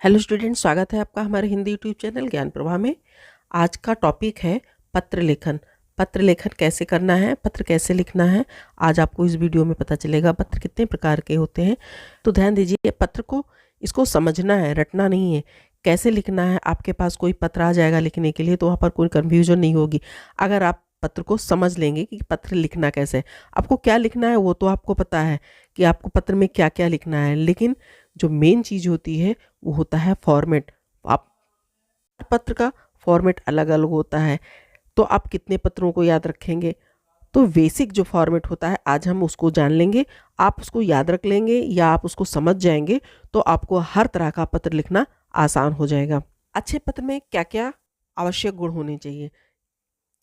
Hello student, स्वागत है आपका हमारे हिंदी यूट्यूब चैनल ज्ञान प्रवाह में। आज का टॉपिक है पत्र लेखन। पत्र लेखन कैसे करना है, पत्र कैसे लिखना है, आज आपको इस वीडियो में पता चलेगा। पत्र कितने प्रकार के होते हैं, तो ध्यान दीजिए। पत्र को इसको समझना है, रटना नहीं है। कैसे लिखना है, आपके पास कोई पत्र आ जाएगा लिखने के लिए तो वहाँ पर कोई कन्फ्यूजन नहीं होगी। अगर आप पत्र को समझ लेंगे कि पत्र लिखना कैसे है। आपको क्या लिखना है वो तो आपको पता है कि आपको पत्र में क्या क्या लिखना है, लेकिन जो मेन चीज़ होती है वो होता है फॉर्मेट। आप पत्र का फॉर्मेट अलग अलग होता है, तो आप कितने पत्रों को याद रखेंगे। तो बेसिक जो फॉर्मेट होता है आज हम उसको जान लेंगे। आप उसको याद रख लेंगे या आप उसको समझ जाएंगे तो आपको हर तरह का पत्र लिखना आसान हो जाएगा। अच्छे पत्र में क्या क्या आवश्यक गुण होने चाहिए,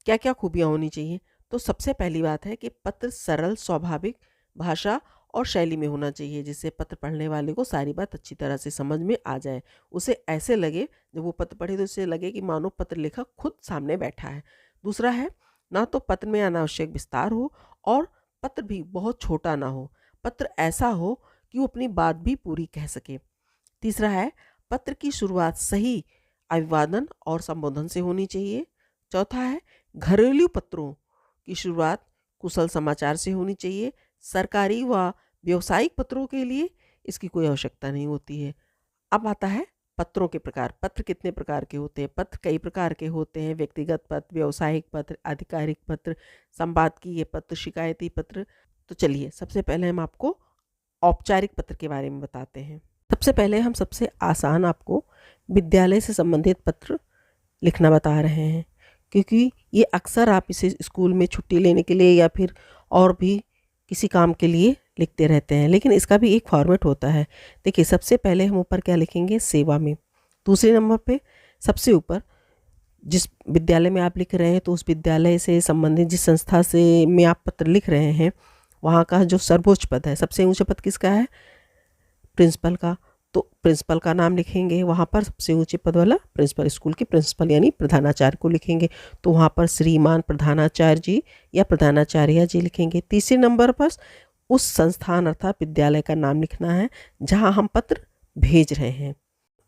क्या क्या खूबियाँ होनी चाहिए। तो सबसे पहली बात है कि पत्र सरल, स्वाभाविक भाषा और शैली में होना चाहिए, जिससे पत्र पढ़ने वाले को सारी बात अच्छी तरह से समझ में आ जाए। उसे ऐसे लगे, जब वो पत्र पढ़े तो उसे लगे कि मानो पत्र लेखक खुद सामने बैठा है। दूसरा है, ना तो पत्र में अनावश्यक विस्तार हो और पत्र भी बहुत छोटा ना हो। पत्र ऐसा हो कि वो अपनी बात भी पूरी कह सके। तीसरा है, पत्र की शुरुआत सही अभिवादन और संबोधन से होनी चाहिए। चौथा है, घरेलू पत्रों की शुरुआत कुशल समाचार से होनी चाहिए। सरकारी व व्यावसायिक पत्रों के लिए इसकी कोई आवश्यकता नहीं होती है। अब आता है पत्रों के प्रकार। पत्र कितने प्रकार के होते हैं? पत्र कई प्रकार के होते हैं। व्यक्तिगत पत्र, व्यावसायिक पत्र, आधिकारिक पत्र, संपादकीय पत्र, शिकायती पत्र। तो चलिए सबसे पहले हम आपको औपचारिक पत्र के बारे में बताते हैं। सबसे पहले हम सबसे आसान आपको विद्यालय से संबंधित पत्र लिखना बता रहे हैं, क्योंकि ये अक्सर आप इसे स्कूल में छुट्टी लेने के लिए या फिर और भी किसी काम के लिए लिखते रहते हैं, लेकिन इसका भी एक फॉर्मेट होता है। देखिए, सबसे पहले हम ऊपर क्या लिखेंगे, सेवा में। दूसरे नंबर पे सबसे ऊपर जिस विद्यालय में आप लिख रहे हैं तो उस विद्यालय से संबंधित जिस संस्था से में आप पत्र लिख रहे हैं वहाँ का जो सर्वोच्च पद है, सबसे ऊंचा पद किसका है? प्रिंसिपल का। तो प्रिंसिपल का नाम लिखेंगे, वहाँ पर सबसे ऊंचे पद वाला प्रिंसिपल, स्कूल के प्रिंसिपल यानी प्रधानाचार्य को लिखेंगे, तो वहाँ पर श्रीमान प्रधानाचार्य जी या प्रधानाचार्य जी लिखेंगे। तीसरे नंबर पर उस संस्थान अर्थात विद्यालय का नाम लिखना है जहाँ हम पत्र भेज रहे हैं।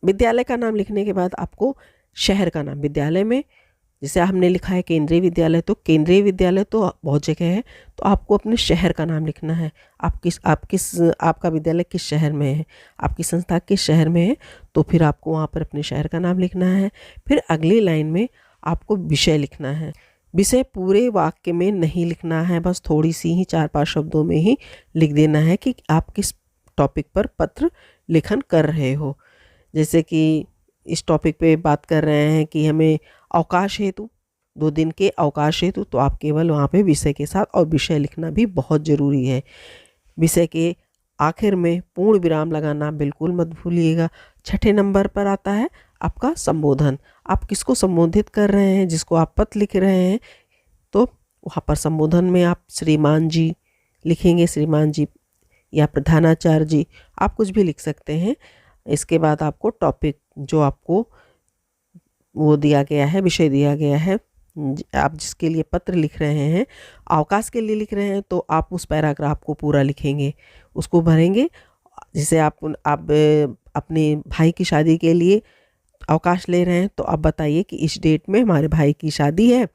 विद्यालय का नाम लिखने के बाद आपको शहर का नाम, विद्यालय में जैसे हमने लिखा है केंद्रीय विद्यालय, तो केंद्रीय विद्यालय तो बहुत जगह है, तो आपको अपने शहर का नाम लिखना है। आपका विद्यालय किस शहर में है, आपकी संस्था किस शहर में है, तो फिर आपको वहाँ पर अपने शहर का नाम लिखना है। फिर अगली लाइन में आपको विषय लिखना है। विषय पूरे वाक्य में नहीं लिखना है, बस थोड़ी सी ही 4-5 शब्दों में ही लिख देना है कि आप किस टॉपिक पर पत्र लेखन कर रहे हो। जैसे कि इस टॉपिक पे बात कर रहे हैं कि हमें अवकाश हेतु 2 दिन के अवकाश हेतु, तो आप केवल वहाँ पे विषय के साथ और विषय लिखना भी बहुत ज़रूरी है। विषय के आखिर में पूर्ण विराम लगाना बिल्कुल मत भूलिएगा। छठे नंबर पर आता है आपका संबोधन। आप किसको संबोधित कर रहे हैं, जिसको आप पत्र लिख रहे हैं, तो वहाँ पर संबोधन में आप श्रीमान जी लिखेंगे, श्रीमान जी या प्रधानाचार्य जी, आप कुछ भी लिख सकते हैं। इसके बाद आपको टॉपिक जो आपको वो दिया गया है, विषय दिया गया है, आप जिसके लिए पत्र लिख रहे हैं, अवकाश के लिए लिख रहे हैं, तो आप उस पैराग्राफ को पूरा लिखेंगे, उसको भरेंगे। जैसे आप अपने भाई की शादी के लिए अवकाश ले रहे हैं, तो आप बताइए कि इस डेट में हमारे भाई की शादी है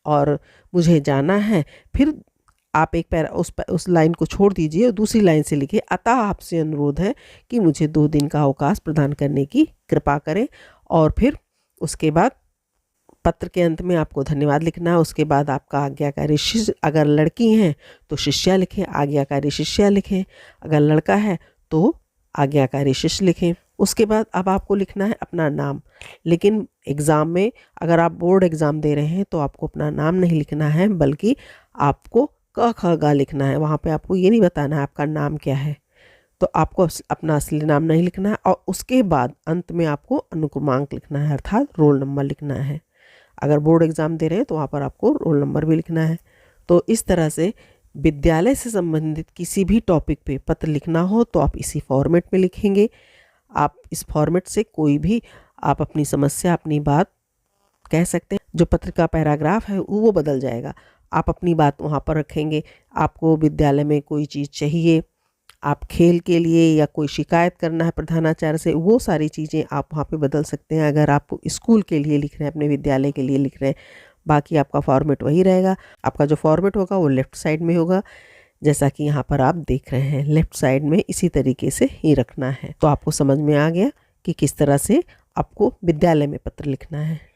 और मुझे जाना है। फिर आप एक उस लाइन को छोड़ दीजिए और दूसरी लाइन से लिखिए, अतः आपसे अनुरोध है कि मुझे 2 दिन का अवकाश प्रदान करने की कृपा करें। और फिर उसके बाद पत्र के अंत में आपको धन्यवाद लिखना है। उसके बाद आपका आज्ञाकारी शिष्य, अगर लड़की हैं तो शिष्या लिखें, आज्ञाकारी शिष्या लिखें। अगर लड़का है तो आज्ञाकारी शिष्य लिखें। उसके बाद अब आपको लिखना है अपना नाम, लेकिन एग्ज़ाम में अगर आप बोर्ड एग्ज़ाम दे रहे हैं तो आपको अपना नाम नहीं लिखना है, बल्कि आपको क ख ग लिखना है। वहाँ पे आपको ये नहीं बताना है आपका नाम क्या है, तो आपको अपना असली नाम नहीं लिखना है। और उसके बाद अंत में आपको अनुक्रमांक लिखना है, अर्थात रोल नंबर लिखना है। अगर बोर्ड एग्ज़ाम दे रहे हैं तो वहाँ पर आपको रोल नंबर भी लिखना है। तो इस तरह से विद्यालय से संबंधित किसी भी टॉपिक पे पत्र लिखना हो तो आप इसी फॉर्मेट में लिखेंगे। आप इस फॉर्मेट से कोई भी आप अपनी समस्या, अपनी बात कह सकते हैं। जो पत्र का पैराग्राफ है वो बदल जाएगा, आप अपनी बात वहाँ पर रखेंगे। आपको विद्यालय में कोई चीज़ चाहिए, आप खेल के लिए या कोई शिकायत करना है प्रधानाचार्य से, वो सारी चीज़ें आप वहाँ पे बदल सकते हैं। अगर आप स्कूल के लिए लिख रहे हैं, अपने विद्यालय के लिए लिख रहे हैं, बाकी आपका फॉर्मेट वही रहेगा। आपका जो फॉर्मेट होगा वो लेफ़्ट साइड में होगा, जैसा कि यहाँ पर आप देख रहे हैं। लेफ़्ट साइड में इसी तरीके से ही रखना है। तो आपको समझ में आ गया कि किस तरह से आपको विद्यालय में पत्र लिखना है।